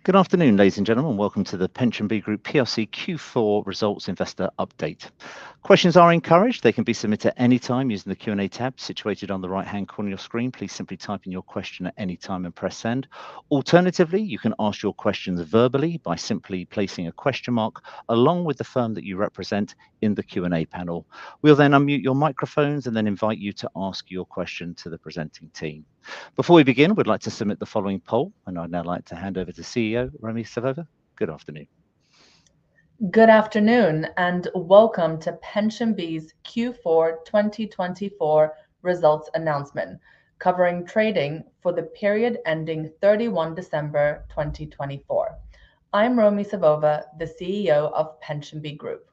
Good afternoon, ladies and gentlemen. Welcome to the PensionBee Group PLC Q4 Results Investor Update. Questions are encouraged. They can be submitted at any time using the Q&A tab situated on the right-hand corner of your screen. Please simply type in your question at any time and press send. Alternatively, you can ask your questions verbally by simply placing a question mark along with the firm that you represent in the Q&A panel. We'll then unmute your microphones and then invite you to ask your question to the presenting team. Before we begin, we'd like to submit the following poll, and I'd now like to hand over to CEO Romy Savova. Good afternoon. Good afternoon and welcome to PensionBee's Q4 2024 results announcement, covering trading for the period ending 31 December 2024. I'm Romy Savova, the CEO of PensionBee Group.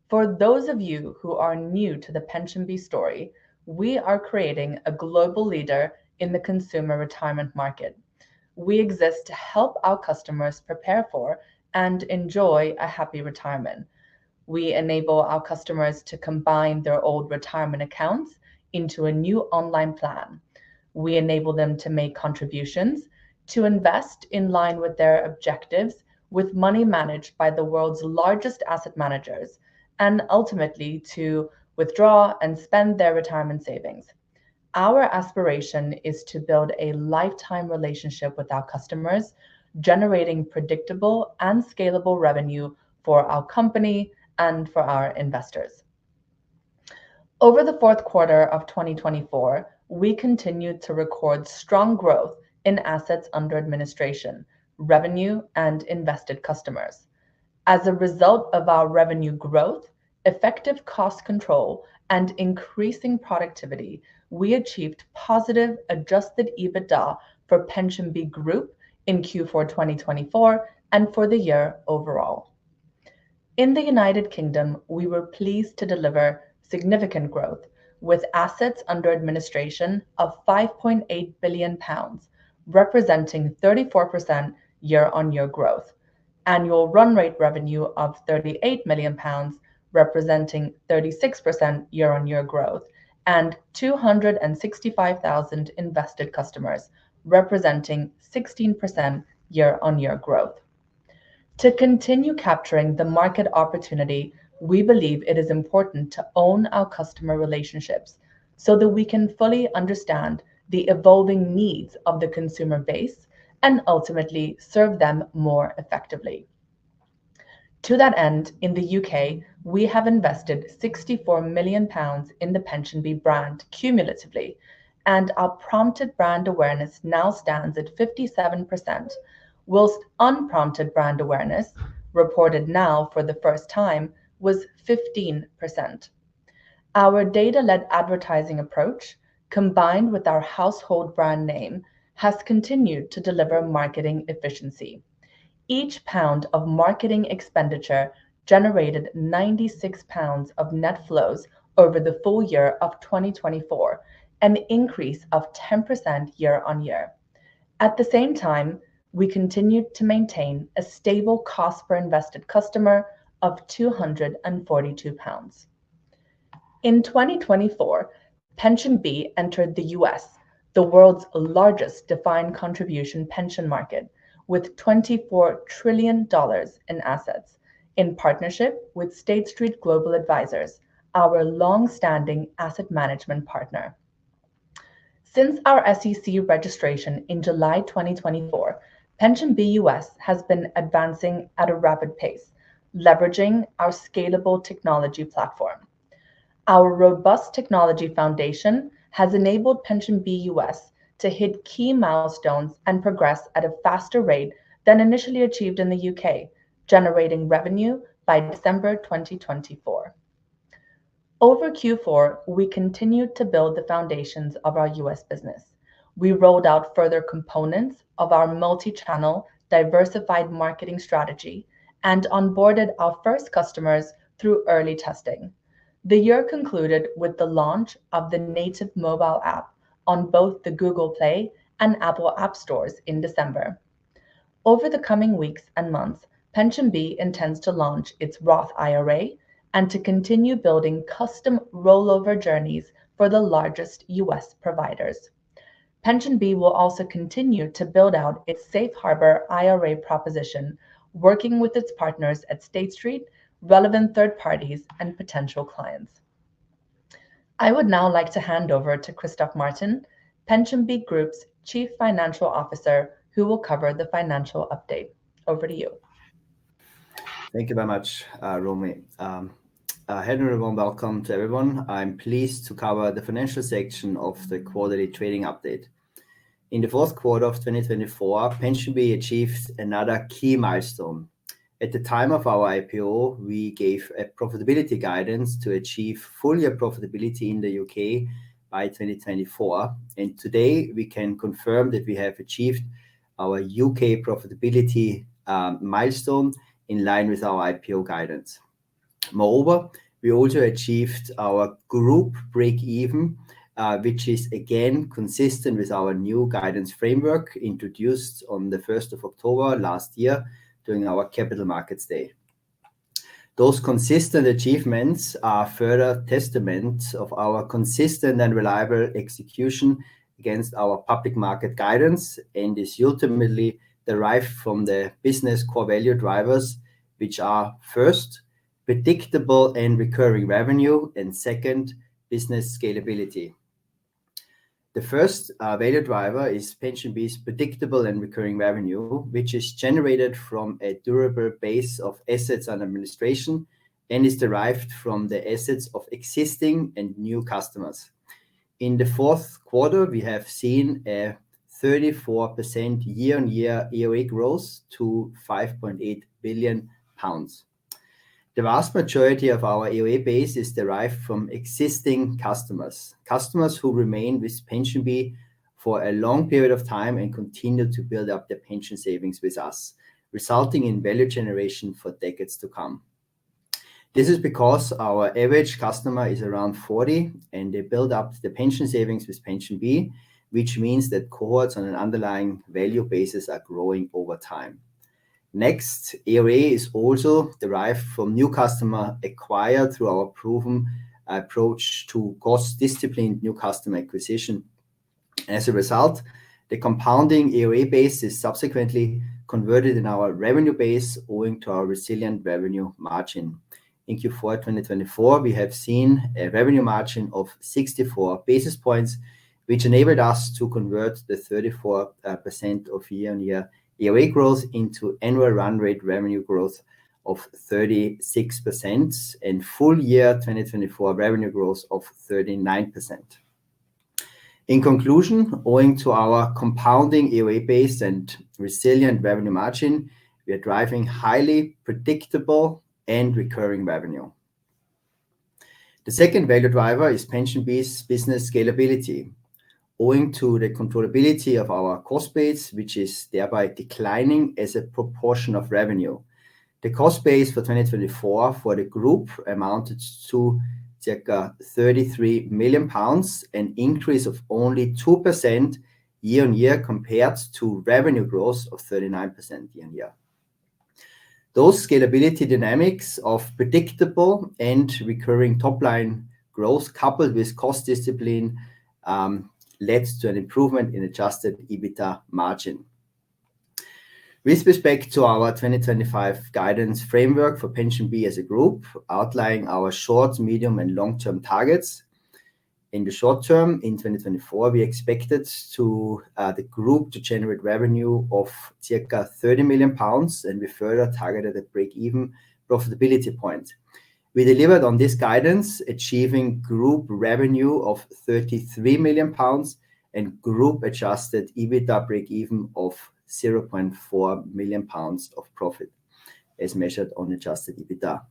For those of you who are new to the PensionBee story, we are creating a global leader in the consumer retirement market. We exist to help our customers prepare for and enjoy a happy retirement. We enable our customers to combine their old retirement accounts into a new online plan. We enable them to make contributions, to invest in line with their objectives, with money managed by the world's largest asset managers, and ultimately to withdraw and spend their retirement savings. Our aspiration is to build a lifetime relationship with our customers, generating predictable and scalable revenue for our company and for our investors. Over the fourth quarter of 2024, we continued to record strong growth in assets under administration, revenue, and invested customers. As a result of our revenue growth, effective cost control, and increasing productivity, we achieved positive adjusted EBITDA for PensionBee Group in Q4 2024 and for the year overall. In the United Kingdom, we were pleased to deliver significant growth with assets under administration of £5.8 billion, representing 34% year-on-year growth, annual run rate revenue of £38 million, representing 36% year-on-year growth, and 265,000 invested customers, representing 16% year-on-year growth. To continue capturing the market opportunity, we believe it is important to own our customer relationships so that we can fully understand the evolving needs of the consumer base and ultimately serve them more effectively. To that end, in the UK, we have invested £64 million in the PensionBee brand cumulatively, and our prompted brand awareness now stands at 57%, whilst unprompted brand awareness, reported now for the first time, was 15%. Our data-led advertising approach, combined with our household brand name, has continued to deliver marketing efficiency. Each pound of marketing expenditure generated £96 of net flows over the full year of 2024, an increase of 10% year-on-year. At the same time, we continued to maintain a stable cost per invested customer of £242. In 2024, PensionBee entered the US, the world's largest defined contribution pension market, with $24 trillion in assets, in partnership with State Street Global Advisors, our long-standing asset management partner. Since our SEC registration in July 2024, PensionBee US has been advancing at a rapid pace, leveraging our scalable technology platform. Our robust technology foundation has enabled PensionBee US to hit key milestones and progress at a faster rate than initially achieved in the UK, generating revenue by December 2024. Over Q4, we continued to build the foundations of our US business. We rolled out further components of our multi-channel, diversified marketing strategy and onboarded our first customers through early testing. The year concluded with the launch of the native mobile app on both the Google Play and Apple App Stores in December. Over the coming weeks and months, PensionBee intends to launch its Roth IRA and to continue building custom rollover journeys for the largest US providers. PensionBee will also continue to build out its safe harbor IRA proposition, working with its partners at State Street, relevant third parties, and potential clients. I would now like to hand over to Christoph Martin, PensionBee Group's Chief Financial Officer, who will cover the financial update. Over to you. Thank you very much, Romy. Hello everyone, welcome to everyone. I'm pleased to cover the financial section of the quarterly trading update. In the fourth quarter of 2024, PensionBee achieved another key milestone. At the time of our IPO, we gave a profitability guidance to achieve full year profitability in the UK by 2024. And today we can confirm that we have achieved our UK profitability milestone in line with our IPO guidance. Moreover, we also achieved our group break-even, which is again consistent with our new guidance framework introduced on the 1st of October last year during our Capital Markets Day. Those consistent achievements are further testament of our consistent and reliable execution against our public market guidance and is ultimately derived from the business core value drivers, which are first, predictable and recurring revenue, and second, business scalability. The first value driver is PensionBee's predictable and recurring revenue, which is generated from a durable base of assets under administration and is derived from the assets of existing and new customers. In the fourth quarter, we have seen a 34% year-on-year AUA growth to £5.8 billion. The vast majority of our AUA base is derived from existing customers who remain with PensionBee for a long period of time and continue to build up their pension savings with us, resulting in value generation for decades to come. This is because our average customer is around 40 and they build up the pension savings with PensionBee, which means that cohorts on an underlying value basis are growing over time. Next, AUA is also derived from new customer acquired through our proven approach to cost-disciplined new customer acquisition. As a result, the compounding AUA base is subsequently converted in our revenue base owing to our resilient revenue margin. In Q4 2024, we have seen a revenue margin of 64 basis points, which enabled us to convert the 34% of year-on-year AUA growth into annual run rate revenue growth of 36% and full year 2024 revenue growth of 39%. In conclusion, owing to our compounding AUA base and resilient revenue margin, we are driving highly predictable and recurring revenue. The second value driver is PensionBee's business scalability. Owing to the controllability of our cost base, which is thereby declining as a proportion of revenue. The cost base for 2024 for the group amounted to circa £33 million, an increase of only 2% year-on-year compared to revenue growth of 39% year-on-year. Those scalability dynamics of predictable and recurring top-line growth coupled with cost discipline led to an improvement in adjusted EBITDA margin. With respect to our 2025 guidance framework for PensionBee as a group, outlining our short, medium, and long-term targets. In the short term, in 2024, we expected the group to generate revenue of circa £30 million, and we further targeted a break-even profitability point. We delivered on this guidance, achieving group revenue of £33 million and group adjusted EBITDA break-even of £0.4 million of profit, as measured on adjusted EBITDA.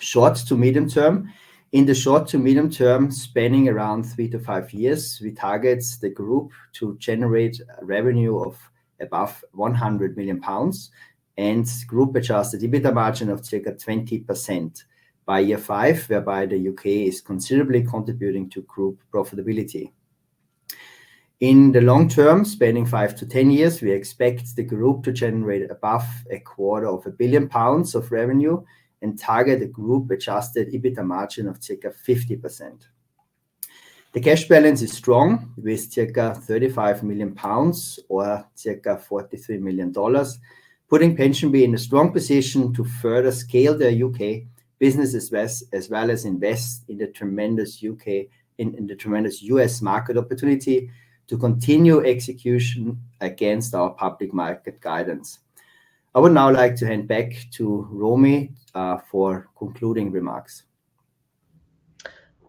Short to medium term. In the short to medium term, spanning around 3 to 5 years, we target the group to generate revenue of above £100 million and group adjusted EBITDA margin of circa 20%. By year 5, whereby the UK is considerably contributing to group profitability. In the long term, spanning 5 to 10 years, we expect the group to generate above £250 million of revenue and target a group adjusted EBITDA margin of circa 50%. The cash balance is strong with circa 35 million pounds or circa $43 million, putting PensionBee in a strong position to further scale their UK business as well as invest in the tremendous in the tremendous US market opportunity to continue execution against our public market guidance. I would now like to hand back to Romy for concluding remarks.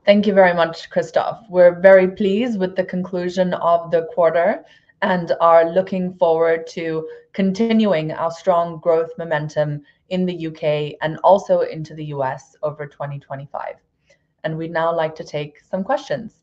Thank you very much, Christoph. We're very pleased with the conclusion of the quarter and are looking forward to continuing our strong growth momentum in the UK and also into the US over 2025. And we'd now like to take some questions.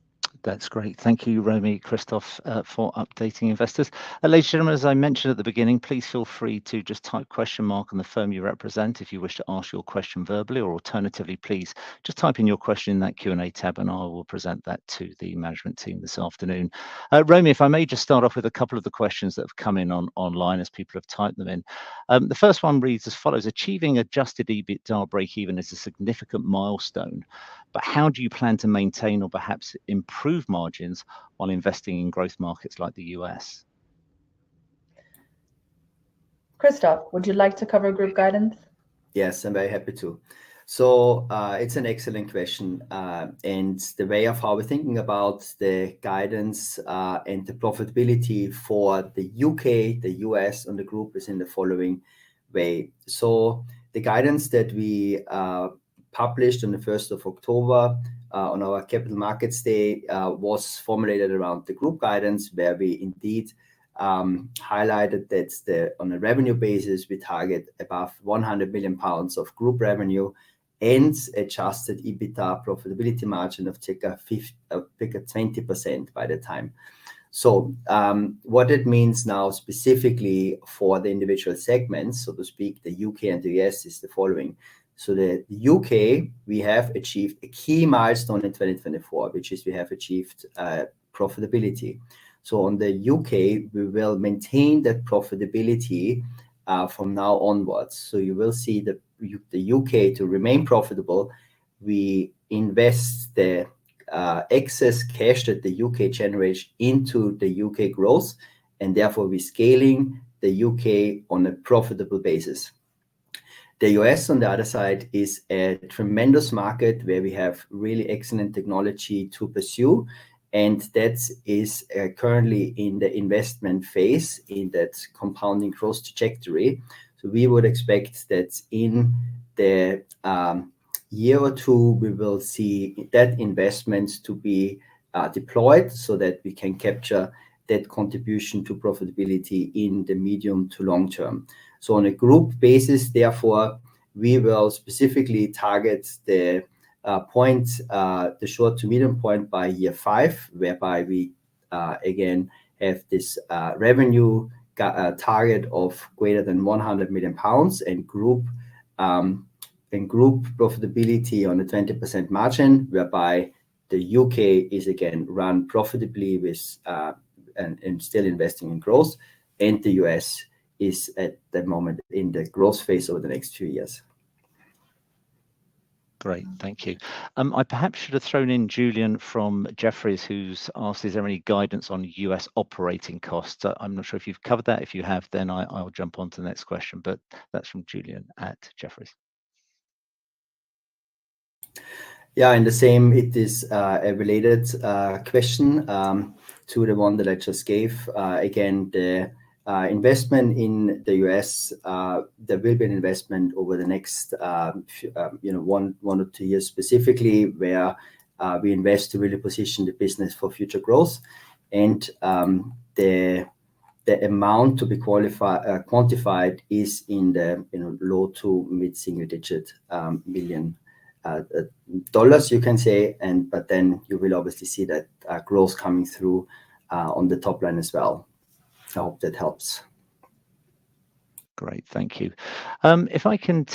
That's great. Thank you, Romy, Christoph, for updating investors. Ladies and gentlemen, as I mentioned at the beginning, please feel free to just type question mark on the firm you represent if you wish to ask your question verbally, or alternatively, please just type in your question in that Q&A tab and I will present that to the management team this afternoon. Romy, if I may just start off with a couple of the questions that have come in online as people have typed them in. The first one reads as follows: achieving adjusted EBITDA break-even is a significant milestone, but how do you plan to maintain or perhaps improve margins while investing in growth markets like the US? Christoph, would you like to cover group guidance? Yes, I'm very happy to. So it's an excellent question. And the way of how we're thinking about the guidance and the profitability for the UK, the US, and the group is in the following way. So the guidance that we published on the 1st of October on our Capital Markets Day was formulated around the group guidance, where we indeed highlighted that on a revenue basis, we target above 100 million pounds of group revenue and adjusted EBITDA profitability margin of circa 20% by the time. So what it means now specifically for the individual segments, so to speak, the UK and the US is the following. So the UK, we have achieved a key milestone in 2024, which is we have achieved profitability. So on the UK, we will maintain that profitability from now onwards. So you will see the UK to remain profitable. We invest the excess cash that the UK generates into the UK growth, and therefore we're scaling the UK on a profitable basis. The US, on the other side, is a tremendous market where we have really excellent technology to pursue, and that is currently in the investment phase in that compounding growth trajectory. So we would expect that in the year or two, we will see that investment to be deployed so that we can capture that contribution to profitability in the medium to long term. So on a group basis, therefore, we will specifically target the short to medium point by year 5, whereby we again have this revenue target of greater than 100 million pounds and group profitability on a 20% margin, whereby the UK is again run profitably with and still investing in growth, and the US is at the moment in the growth phase over the next few years. Great, thank you. I perhaps should have thrown in Julian from Jefferies, who's asked, is there any guidance on US operating costs? I'm not sure if you've covered that. If you have, then I'll jump on to the next question, but that's from Julian at Jefferies. Yeah, and the same, it is a related question to the one that I just gave. Again, the investment in the US, there will be an investment over the next 1 or 2 years specifically, where we invest to really position the business for future growth. And the amount to be quantified is in the low to mid single digit million dollars, you can say, but then you will obviously see that growth coming through on the top line as well. I hope that helps. Great, thank you. If I can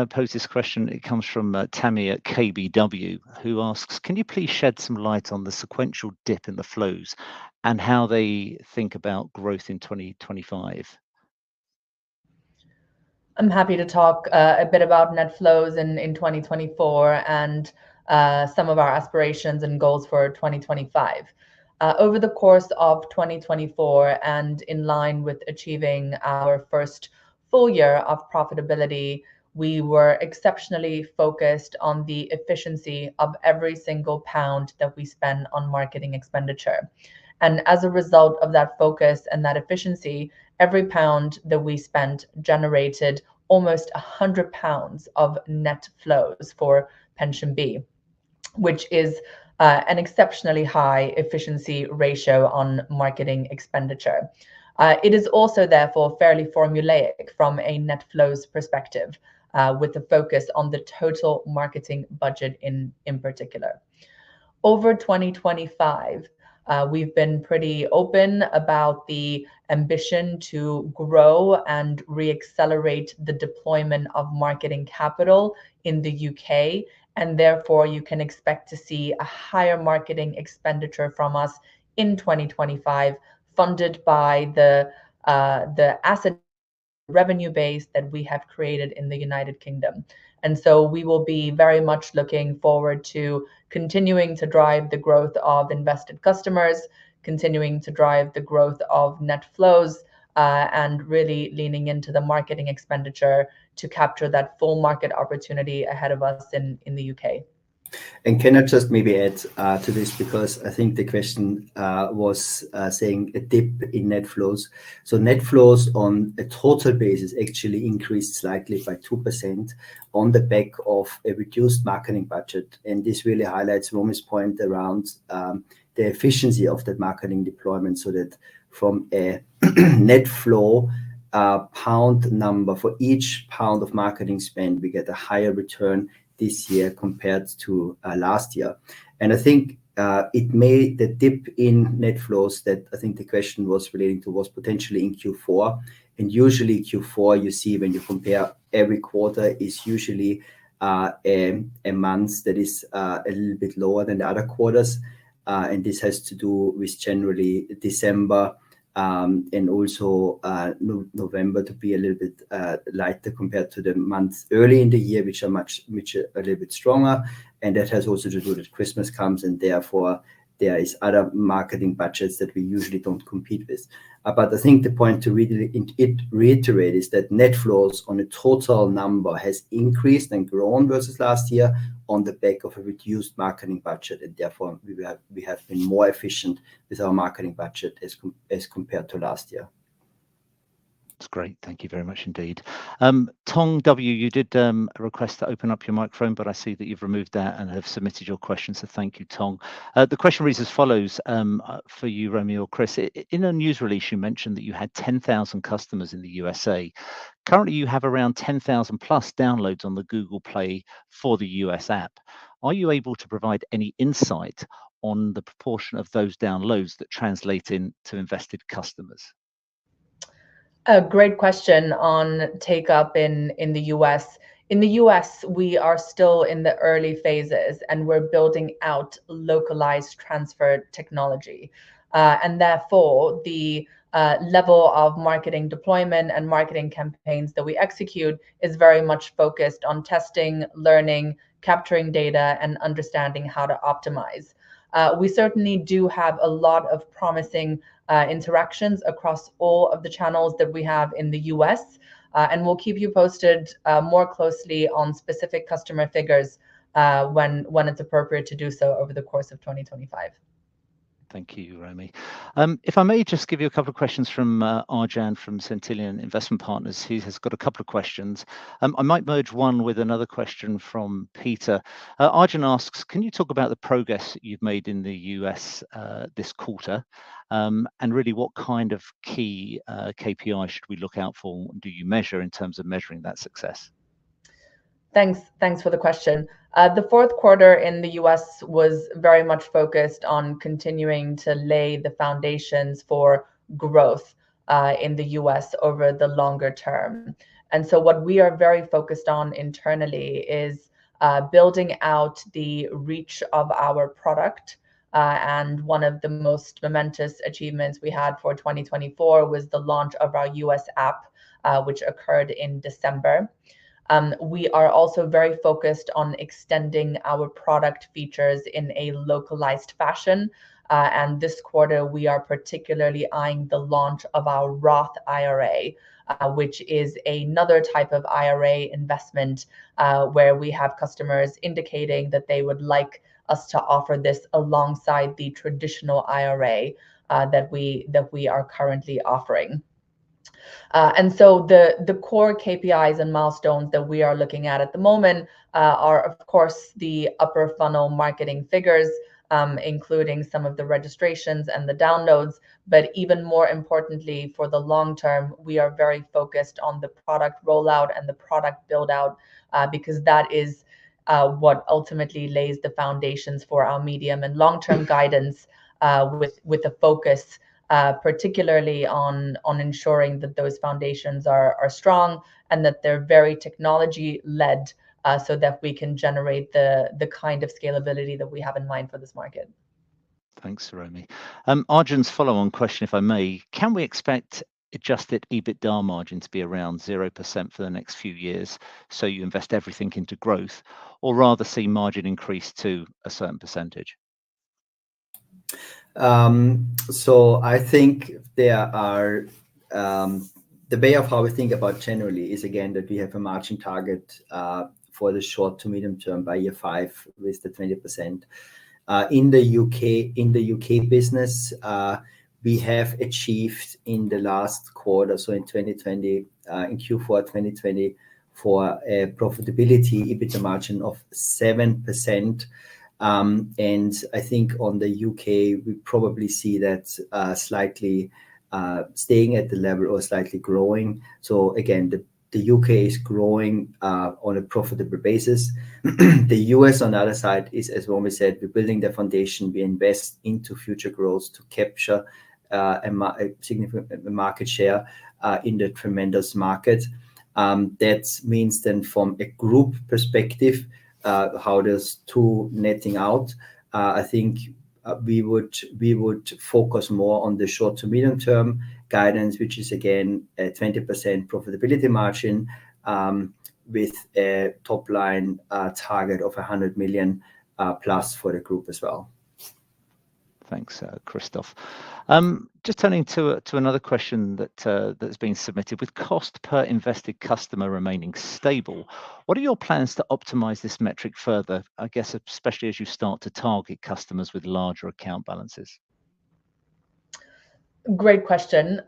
pose this question, it comes from Tammy at KBW, who asks, can you please shed some light on the sequential dip in the flows and how they think about growth in 2025? I'm happy to talk a bit about net flows in 2024. And some of our aspirations and goals for 2025. Over the course of 2024 and in line with achieving our first full year of profitability, we were exceptionally focused on the efficiency of every single pound that we spend on marketing expenditure. And as a result of that focus and that efficiency, every pound that we spent generated almost £100 of net flows for PensionBee, which is an exceptionally high efficiency ratio on marketing expenditure. It is also therefore fairly formulaic from a net flows perspective, with the focus on the total marketing budget in particular. Over 2025, we've been pretty open about the ambition to grow and reaccelerate the deployment of marketing capital in the UK, and therefore you can expect to see a higher marketing expenditure from us in 2025, funded by the asset revenue base that we have created in the United Kingdom. And so we will be very much looking forward to continuing to drive the growth of invested customers, continuing to drive the growth of net flows, and really leaning into the marketing expenditure to capture that full market opportunity ahead of us in the UK. And can I just maybe add to this, because I think the question was saying a dip in net flows. So net flows on a total basis actually increased slightly by 2% on the back of a reduced marketing budget. And this really highlights Romi's point around the efficiency of that marketing deployment, so that from a net flow pound number, for each pound of marketing spend, we get a higher return this year compared to last year. And I think it made the dip in net flows that I think the question was relating to was potentially in Q4. And usually Q4, you see, when you compare every quarter, is usually a month that is a little bit lower than the other quarters. And this has to do with generally December and also November to be a little bit lighter compared to the months early in the year, which are a little bit stronger. And that has also to do with Christmas comes, and therefore there is other marketing budgets that we usually don't compete with. But I think the point to reiterate is that net flows on a total number has increased and grown versus last year on the back of a reduced marketing budget, and therefore we have been more efficient with our marketing budget as compared to last year. That's great. Thank you very much indeed. Tong W, you did a request to open up your microphone, but I see that you've removed that and have submitted your question. So thank you, Tong. The question reads as follows for you, Romy or Chris. In a news release, you mentioned that you had 10,000 customers in the USA. Currently, you have around 10,000 plus downloads on the Google Play for the US app. Are you able to provide any insight on the proportion of those downloads that translate into invested customers? A great question on take up in the US. In the US, we are still in the early phases and we're building out localized transfer technology. And therefore, the level of marketing deployment and marketing campaigns that we execute is very much focused on testing, learning, capturing data, and understanding how to optimize. We certainly do have a lot of promising interactions across all of the channels that we have in the US, and we'll keep you posted more closely on specific customer figures when it's appropriate to do so over the course of 2025. Thank you, Romy. If I may just give you a couple of questions from Arjan from Centillion Investment Partners. He has got a couple of questions. I might merge one with another question from Peter. Arjan asks, can you talk about the progress you've made in the US this quarter? And really, what kind of key KPI should we look out for? Do you measure in terms of measuring that success? Thanks for the question. The fourth quarter in the US was very much focused on continuing to lay the foundations for growth in the US over the longer term. And so what we are very focused on internally is building out the reach of our product. And one of the most momentous achievements we had for 2024 was the launch of our US app, which occurred in December. We are also very focused on extending our product features in a localized fashion. And this quarter, we are particularly eyeing the launch of our Roth IRA, which is another type of IRA investment where we have customers indicating that they would like us to offer this alongside the traditional IRA that we are currently offering. And so the core KPIs and milestones that we are looking at the moment are, of course, the upper funnel marketing figures, including some of the registrations and the downloads. But even more importantly, for the long term, we are very focused on the product rollout and the product build out, because that is what ultimately lays the foundations for our medium and long-term guidance, with a focus particularly on ensuring that those foundations are strong and that they're very technology led, so that we can generate the kind of scalability that we have in mind for this market. Thanks, Romy. Arjun's follow-on question, if I may, can we expect adjusted EBITDA margin to be around 0% for the next few years, so you invest everything into growth, or rather see margin increase to a certain percentage? So I think there are the way of how we think about generally is again that we have a margin target for the short to medium term by year 5 with the 20%. In the UK business, we have achieved in the last quarter, so in 2020, in Q4 2020, for a profitability EBITDA margin of 7%. And I think on the UK, we probably see that slightly staying at the level or slightly growing. So again, the UK is growing on a profitable basis. The US on the other side is, as Romy said, we're building the foundation. We invest into future growth to capture a significant market share in the tremendous market. That means then from a group perspective, how there's two netting out. I think we would focus more on the short to medium term guidance, which is again a 20% profitability margin with a top line target of 100 million plus for the group as well. Thanks, Christoph. Just turning to another question that's been submitted. With cost per invested customer remaining stable, what are your plans to optimize this metric further? I guess especially as you start to target customers with larger account balances. Great question.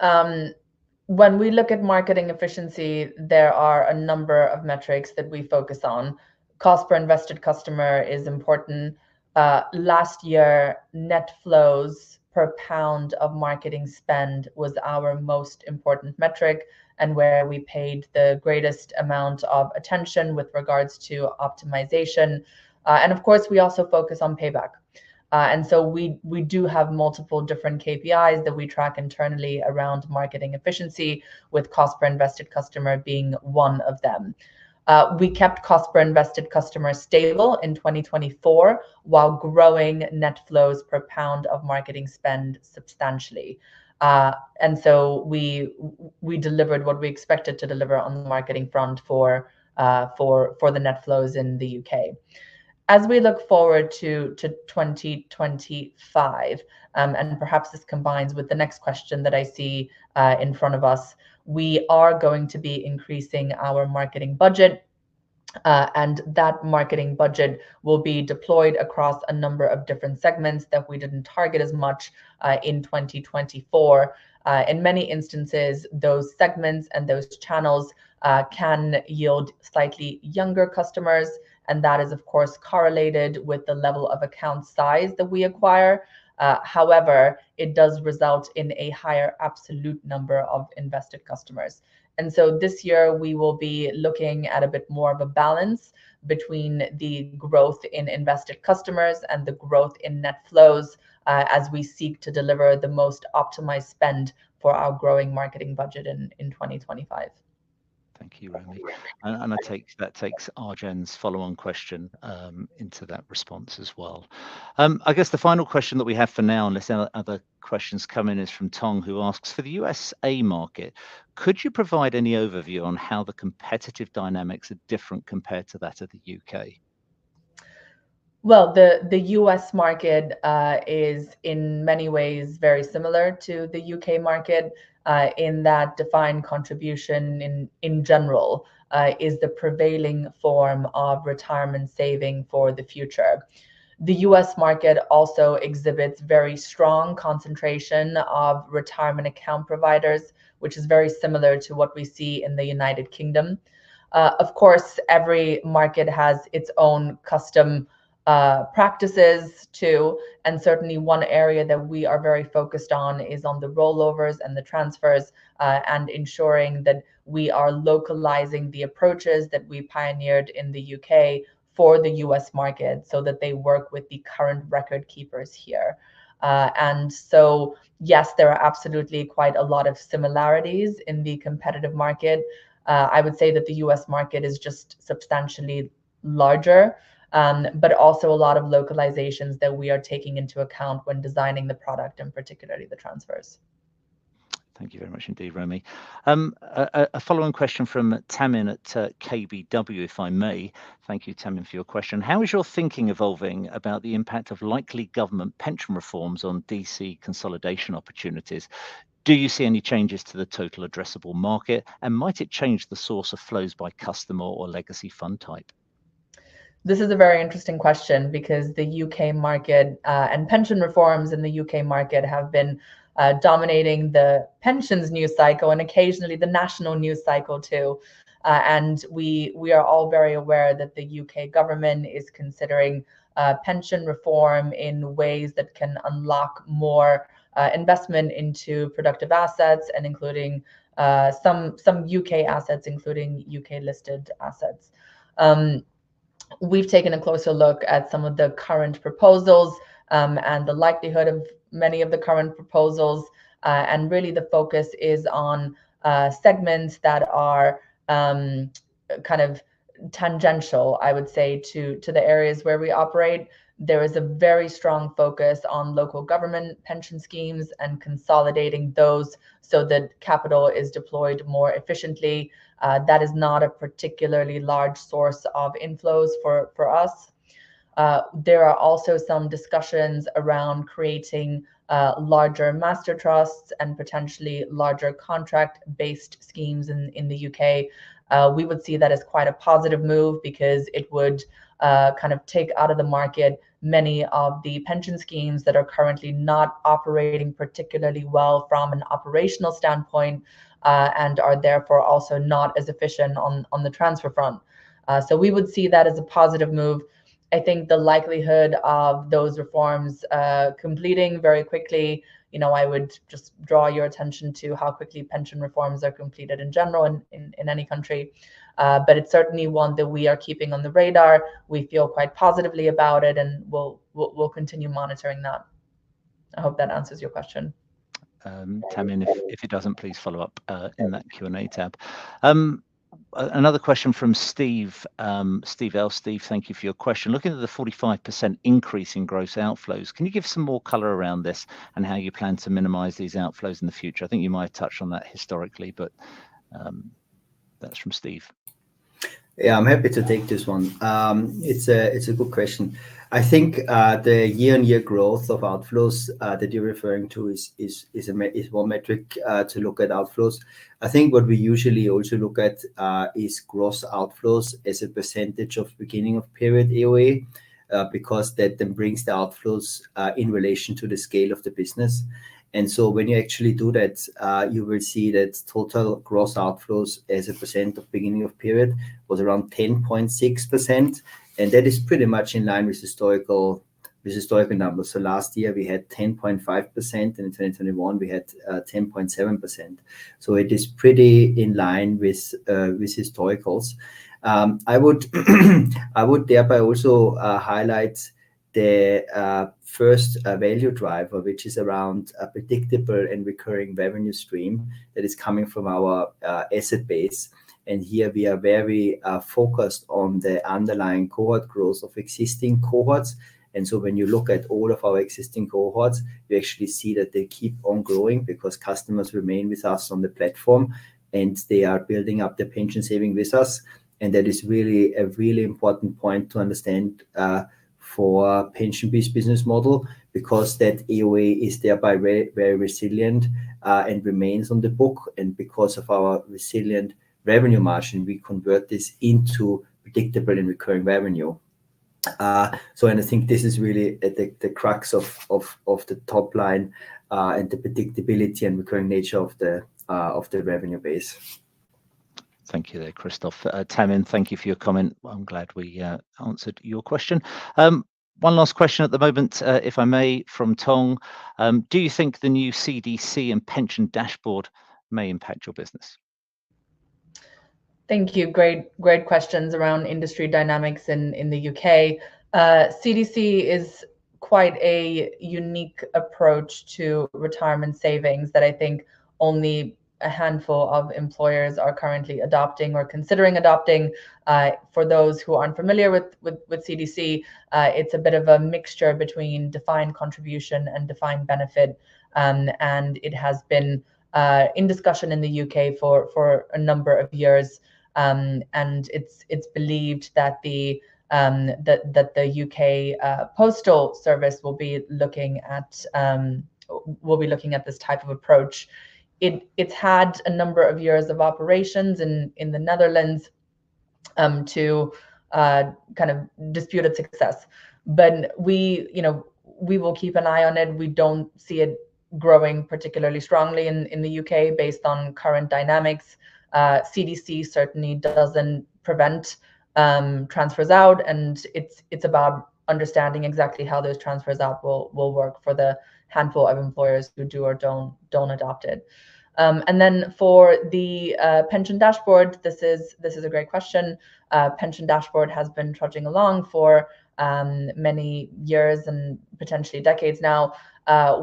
When we look at marketing efficiency, there are a number of metrics that we focus on. Cost per invested customer is important. Last year, net flows per pound of marketing spend was our most important metric, and where we paid the greatest amount of attention with regards to optimization. And of course, we also focus on payback. And so we do have multiple different KPIs that we track internally around marketing efficiency, with cost per invested customer being one of them. We kept cost per invested customer stable in 2024 while growing net flows per pound of marketing spend substantially. And so we delivered what we expected to deliver on the marketing front for the net flows in the UK. As we look forward to 2025, and perhaps this combines with the next question that I see in front of us, we are going to be increasing our marketing budget, and that marketing budget will be deployed across a number of different segments that we didn't target as much in 2024. In many instances, those segments and those channels can yield slightly younger customers, and that is, of course, correlated with the level of account size that we acquire. However, it does result in a higher absolute number of invested customers. And so this year, we will be looking at a bit more of a balance between the growth in invested customers and the growth in net flows as we seek to deliver the most optimized spend for our growing marketing budget in 2025. Thank you, Romy. And that takes Arjen's follow-on question into that response as well. I guess the final question that we have for now, unless other questions come in, is from Tong, who asks, for the USA market, could you provide any overview on how the competitive dynamics are different compared to that of the UK? Well, the US market is in many ways very similar to the UK market in that defined contribution in general is the prevailing form of retirement saving for the future. The US market also exhibits very strong concentration of retirement account providers, which is very similar to what we see in the United Kingdom. Of course, every market has its own custom practices too, and certainly one area that we are very focused on is on the rollovers and the transfers and ensuring that we are localizing the approaches that we pioneered in the UK for the US market so that they work with the current record keepers here. And so, yes, there are absolutely quite a lot of similarities in the competitive market. I would say that the US market is just substantially larger, but also a lot of localizations that we are taking into account when designing the product and particularly the transfers. Thank you very much indeed, Romy. A following question from Tamin at KBW, if I may. Thank you, Tamin, for your question. How is your thinking evolving about the impact of likely government pension reforms on DC consolidation opportunities? Do you see any changes to the total addressable market, and might it change the source of flows by customer or legacy fund type? This is a very interesting question because the UK market and pension reforms in the UK market have been dominating the pensions news cycle and occasionally the national news cycle too. And we are all very aware that the UK government is considering pension reform in ways that can unlock more investment into productive assets and including some UK assets, including UK listed assets. We've taken a closer look at some of the current proposals and the likelihood of many of the current proposals. And really the focus is on segments that are kind of tangential, I would say, to the areas where we operate. There is a very strong focus on local government pension schemes and consolidating those so that capital is deployed more efficiently. That is not a particularly large source of inflows for us. There are also some discussions around creating larger master trusts and potentially larger contract-based schemes in the UK. We would see that as quite a positive move because it would kind of take out of the market many of the pension schemes that are currently not operating particularly well from an operational standpoint and are therefore also not as efficient on the transfer front. So we would see that as a positive move. I think the likelihood of those reforms completing very quickly, I would just draw your attention to how quickly pension reforms are completed in general in any country. But it's certainly one that we are keeping on the radar. We feel quite positively about it, and we'll continue monitoring that. I hope that answers your question. Tamin, if it doesn't, please follow up in that Q&A tab. Another question from Steve. Steve, thank you for your question. Looking at the 45% increase in gross outflows, can you give some more color around this and how you plan to minimize these outflows in the future? I think you might have touched on that historically, but that's from Steve. Yeah, I'm happy to take this one. It's a good question. I think the year-on-year growth of outflows that you're referring to is one metric to look at outflows. I think what we usually also look at is gross outflows as a percentage of beginning of period AOA, because that then brings the outflows in relation to the scale of the business. And so when you actually do that, you will see that total gross outflows as a percent of beginning of period was around 10.6%. And that is pretty much in line with historical numbers. So last year we had 10.5%, and in 2021 we had 10.7%. So it is pretty in line with historicals. I would thereby also highlight the first value driver, which is around a predictable and recurring revenue stream that is coming from our asset base. And here we are very focused on the underlying cohort growth of existing cohorts. And so when you look at all of our existing cohorts, you actually see that they keep on growing because customers remain with us on the platform and they are building up their pension saving with us. And that is really a really important point to understand for PensionBee's business model, because that AOA is thereby very, very resilient and remains on the book. And because of our resilient revenue margin, we convert this into predictable and recurring revenue. And I think this is really at the crux of the top line and the predictability and recurring nature of the revenue base. Thank you there, Christoph. Tamin, thank you for your comment. I'm glad we answered your question. One last question at the moment, if I may, from Tong. Do you think the new CDC and pension dashboard may impact your business? Thank you. Great questions around industry dynamics in the UK. CDC is quite a unique approach to retirement savings that I think only a handful of employers are currently adopting or considering adopting. For those who aren't familiar with CDC, it's a bit of a mixture between defined contribution and defined benefit, and it has been in discussion in the UK for a number of years. And it's believed that the UK Postal Service will be looking at this type of approach. It's had a number of years of operations in the Netherlands to kind of disputed success, but we will keep an eye on it. We don't see it growing particularly strongly in the UK based on current dynamics. CDC certainly doesn't prevent transfers out, and it's about understanding exactly how those transfers out will work for the handful of employers who do or don't adopt it. And then for the pension dashboard, this is a great question. Pension dashboard has been trudging along for many years and potentially decades now.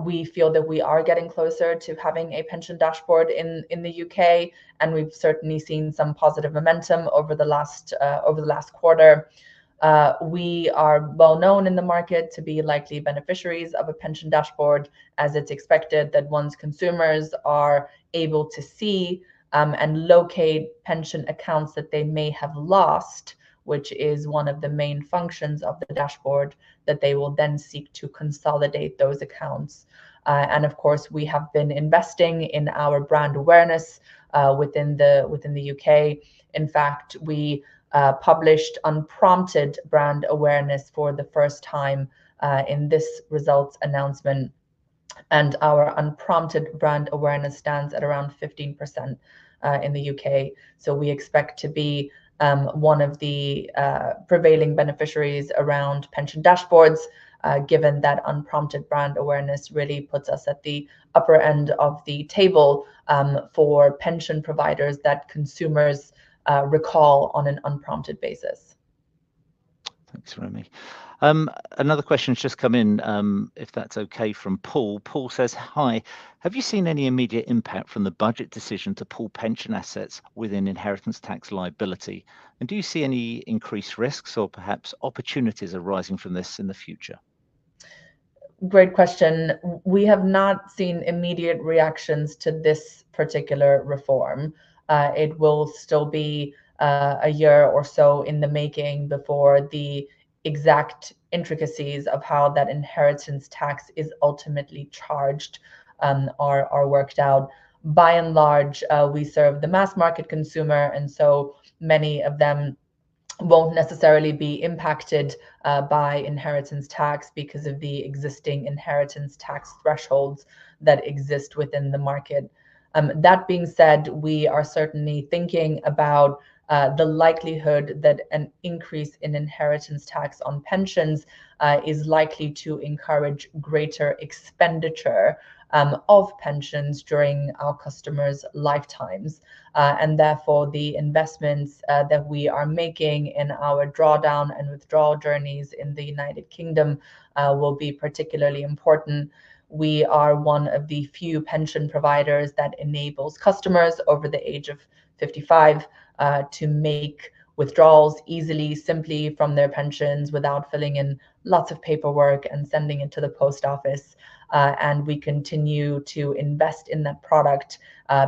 We feel that we are getting closer to having a pension dashboard in the UK, and we've certainly seen some positive momentum over the last quarter. We are well known in the market to be likely beneficiaries of a pension dashboard, as it's expected that once consumers are able to see and locate pension accounts that they may have lost, which is one of the main functions of the dashboard, that they will then seek to consolidate those accounts. And of course, we have been investing in our brand awareness within the UK. In fact, we published unprompted brand awareness for the first time in this results announcement. And our unprompted brand awareness stands at around 15% in the UK. So we expect to be one of the prevailing beneficiaries around pension dashboards, given that unprompted brand awareness really puts us at the upper end of the table for pension providers that consumers recall on an unprompted basis. Thanks, Romy. Another question's just come in, if that's okay, from Paul. Paul says, hi, have you seen any immediate impact from the budget decision to pull pension assets within inheritance tax liability? And do you see any increased risks or perhaps opportunities arising from this in the future? Great question. We have not seen immediate reactions to this particular reform. It will still be a year or so in the making before the exact intricacies of how that inheritance tax is ultimately charged are worked out. By and large, we serve the mass market consumer, and so many of them won't necessarily be impacted by inheritance tax because of the existing inheritance tax thresholds that exist within the market. That being said, we are certainly thinking about the likelihood that an increase in inheritance tax on pensions is likely to encourage greater expenditure of pensions during our customers' lifetimes. And therefore, the investments that we are making in our drawdown and withdrawal journeys in the United Kingdom will be particularly important. We are one of the few pension providers that enables customers over the age of 55 to make withdrawals easily, simply from their pensions without filling in lots of paperwork and sending it to the post office. And we continue to invest in that product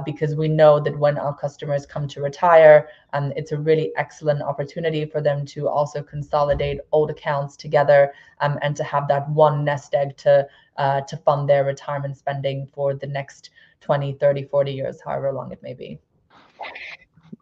because we know that when our customers come to retire, it's a really excellent opportunity for them to also consolidate old accounts together and to have that one nest egg to fund their retirement spending for the next 20, 30, 40 years, however long it may be.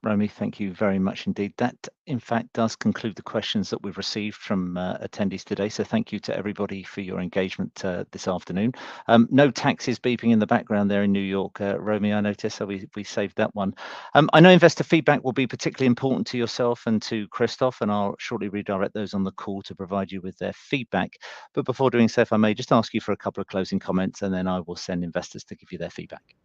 Romy, thank you very much indeed. That, in fact, does conclude the questions that we've received from attendees today. So thank you to everybody for your engagement this afternoon. No taxis beeping in the background there in New York, Romy, I noticed, so we saved that one. I know investor feedback will be particularly important to yourself and to Christoph, and I'll shortly redirect those on the call to provide you with their feedback. But before doing so, if I may just ask you for a couple of closing comments, and then I will send investors to give you their feedback.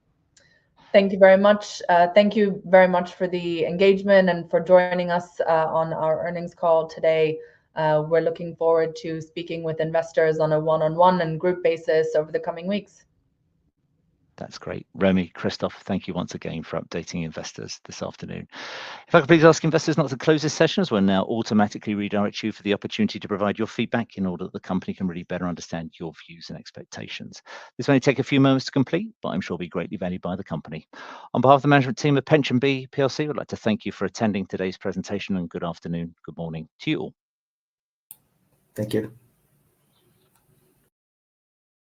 Thank you very much. Thank you very much for the engagement and for joining us on our earnings call today. We're looking forward to speaking with investors on a one-on-one and group basis over the coming weeks. That's great. Romy, Christoph, thank you once again for updating investors this afternoon. If I could please ask investors not to close this session, as we'll now automatically redirect you for the opportunity to provide your feedback in order that the company can really better understand your views and expectations. This may take a few moments to complete, but I'm sure will be greatly valued by the company. On behalf of the management team of PensionBee PLC, I'd like to thank you for attending today's presentation, and good afternoon, good morning to you all. Thank you.